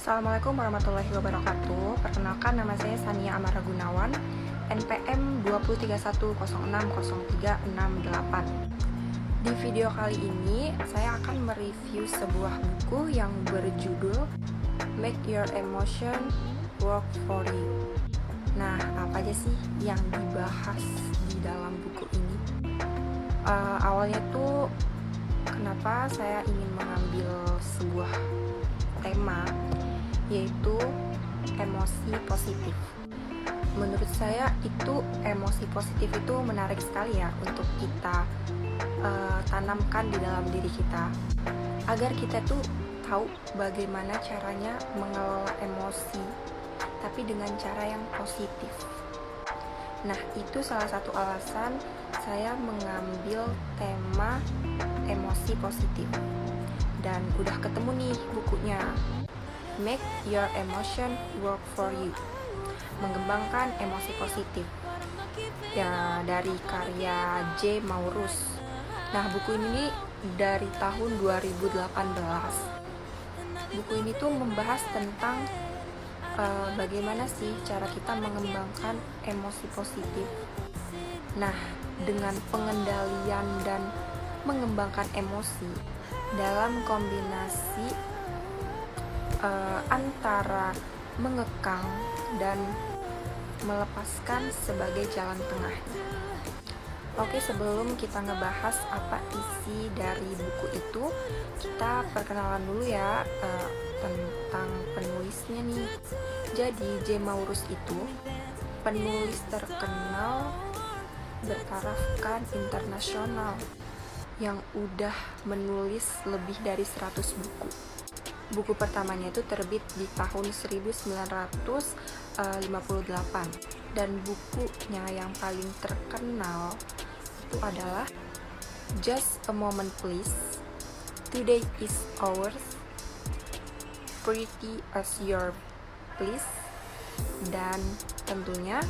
Assalamualaikum warahmatullahi wabarakatuh. Perkenalkan, nama saya Sania Amara Gunawan, NPM 231060368. Di video kali ini, saya akan mereview sebuah buku yang berjudul Make Your Emotion Work For You. Nah, apa aja sih yang dibahas di dalam buku ini? Awalnya tuh, kenapa saya ingin mengambil sebuah tema, yaitu emosi positif. Menurut saya itu emosi positif itu menarik sekali ya untuk kita tanamkan di dalam diri kita, agar kita tuh tahu bagaimana caranya mengelola emosi, tapi dengan cara yang positif. Nah, itu salah satu alasan saya mengambil tema emosi positif. Dan udah ketemu nih bukunya, Make Your Emotion Work For You, mengembangkan emosi positif, ya, dari karya J. Maurus. Nah, buku ini dari tahun 2018. Buku ini tuh membahas tentang bagaimana sih cara kita mengembangkan emosi positif. Nah, dengan pengendalian dan mengembangkan emosi dalam kombinasi antara mengekang dan melepaskan sebagai jalan tengah. Oke, sebelum kita ngebahas apa isi dari buku itu, kita perkenalan dulu ya tentang penulisnya nih. Jadi J. Maurus itu penulis terkenal bertarafkan internasional yang udah menulis lebih dari 100 buku. Buku pertamanya itu terbit di tahun 1958, dan bukunya yang paling terkenal itu adalah Just a Moment Please, Today is Ours, Pretty as Your Please, dan tentunya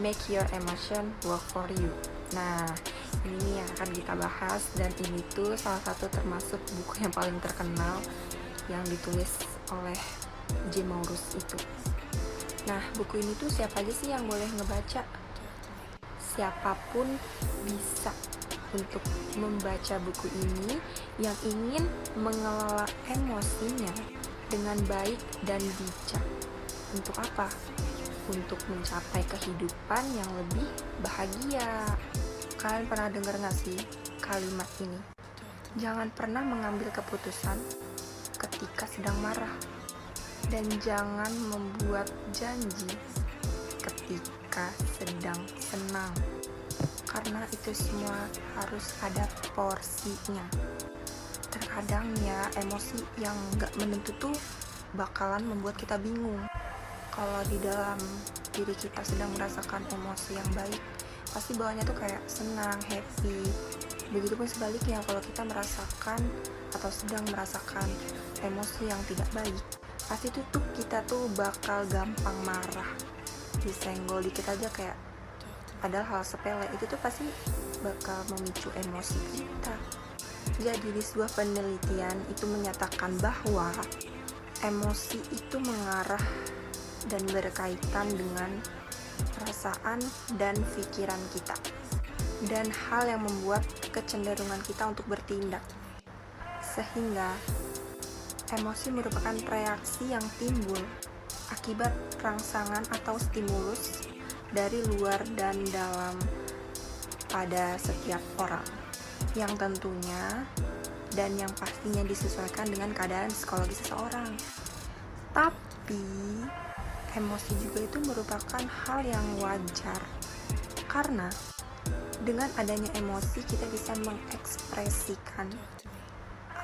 Make Your Emotion Work For You. Nah, ini yang akan kita bahas, dan ini tuh salah satu termasuk buku yang paling terkenal yang ditulis oleh J. Maurus itu. Nah, buku ini tuh siapa aja sih yang boleh ngebaca? Siapapun bisa untuk membaca buku ini yang ingin mengelola emosinya dengan baik dan bijak. Untuk apa? Untuk mencapai kehidupan yang lebih bahagia. Kalian pernah dengar gak sih kalimat ini? Jangan pernah mengambil keputusan ketika sedang marah, dan jangan membuat janji ketika sedang senang, karena itu semua harus ada porsinya. Terkadang ya, emosi yang gak menentu tuh bakalan membuat kita bingung. Kalau di dalam diri kita sedang merasakan emosi yang baik, pasti bawaannya tuh kayak senang, happy. Begitupun sebaliknya, kalau kita merasakan atau sedang merasakan emosi yang tidak baik, pasti tuh kita tuh bakal gampang marah. Disenggol dikit aja kayak, padahal hal sepele itu tuh pasti bakal memicu emosi kita. Jadi di sebuah penelitian itu menyatakan bahwa emosi itu mengarah dan berkaitan dengan perasaan dan pikiran kita, dan hal yang membuat kecenderungan kita untuk bertindak. Sehingga emosi merupakan reaksi yang timbul akibat rangsangan atau stimulus dari luar dan dalam pada setiap orang, yang tentunya dan yang pastinya disesuaikan dengan keadaan psikologi seseorang. Tapi emosi juga itu merupakan hal yang wajar, karena dengan adanya emosi kita bisa mengekspresikan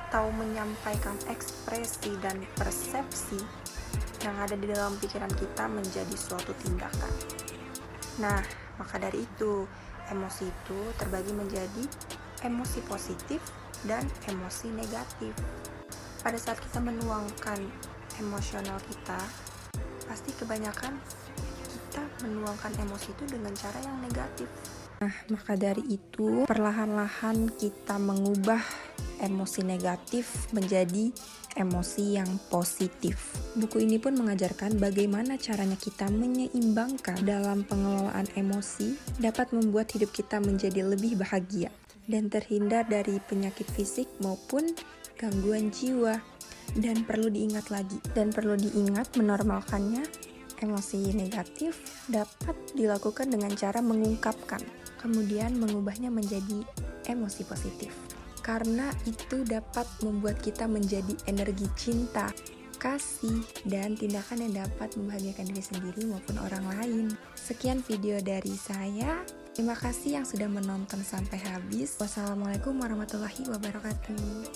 atau menyampaikan ekspresi dan persepsi yang ada di dalam pikiran kita menjadi suatu tindakan. Nah, maka dari itu, emosi itu terbagi menjadi emosi positif dan emosi negatif. Pada saat kita menuangkan emosional kita, pasti kebanyakan kita menuangkan emosi itu dengan cara yang negatif. Nah, maka dari itu perlahan-lahan kita mengubah emosi negatif menjadi emosi yang positif. Buku ini pun mengajarkan bagaimana caranya kita menyeimbangkan dalam pengelolaan emosi dapat membuat hidup kita menjadi lebih bahagia dan terhindar dari penyakit fisik maupun gangguan jiwa. Dan perlu diingat menormalkannya, emosi negatif dapat dilakukan dengan cara mengungkapkan, kemudian mengubahnya menjadi emosi positif. Karena itu dapat membuat kita menjadi energi cinta, kasih, dan tindakan yang dapat membahagiakan diri sendiri maupun orang lain. Sekian video dari saya. Terima kasih yang sudah menonton sampai habis. Wassalamualaikum warahmatullahi wabarakatuh.